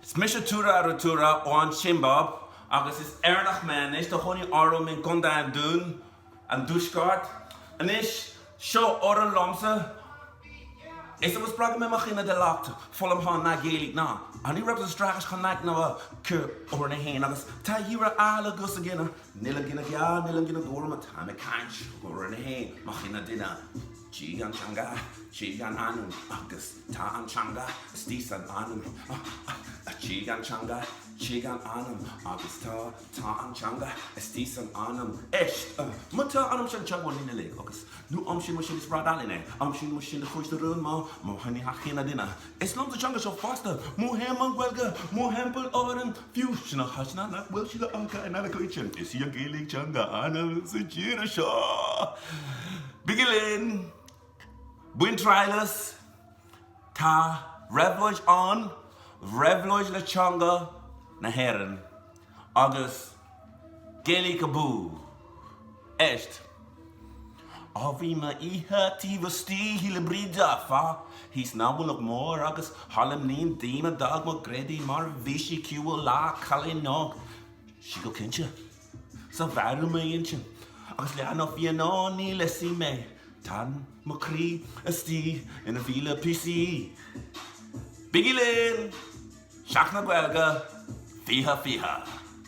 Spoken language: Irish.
Smisha tura on Shimbab, agus is ernach man, is de honey arrow min kondan doen, and dushkart, and is show oren lomse. Is er was praten met magina de lacht, volm han na gelig na. En die reps straks gaan na na keur over de heen. Agus ta hier alle gus again. Nillen ja, nillen door met aan de kans over de heen. Magina dinna. Chigan changa, chigan anum, agus ta an changa, stisan anum. Chigan changa, chigan anum, agus ta an changa, stisan anum. Echt, mutta anum chan changwan in de leg, agus. Nu amshin machine is brad aline. Amshin machine de goeie run ma hani hagina dinna. Is lang de changa zo vaster. Mo hemman welge, mo hempel oren fusion hasna na wel shila anka en alle koitchen. Is hier gelig changa anum se jira sha. Bigilin. Win trailers, ta revloj on, revloj la changa na heren, agus geli kabu, echt. Avi ma iha tiva sti hile brida fa, he's now look more agus halem neen dima dag mo gredi mar vishi kiwa la kali nog, shigo kincha, sa varu me incha, agus leano via no ni lesi me. Tan Macri, a sti, in a villa PC. Biggie Lynn, Shakna Guelga, Fiha Fiha.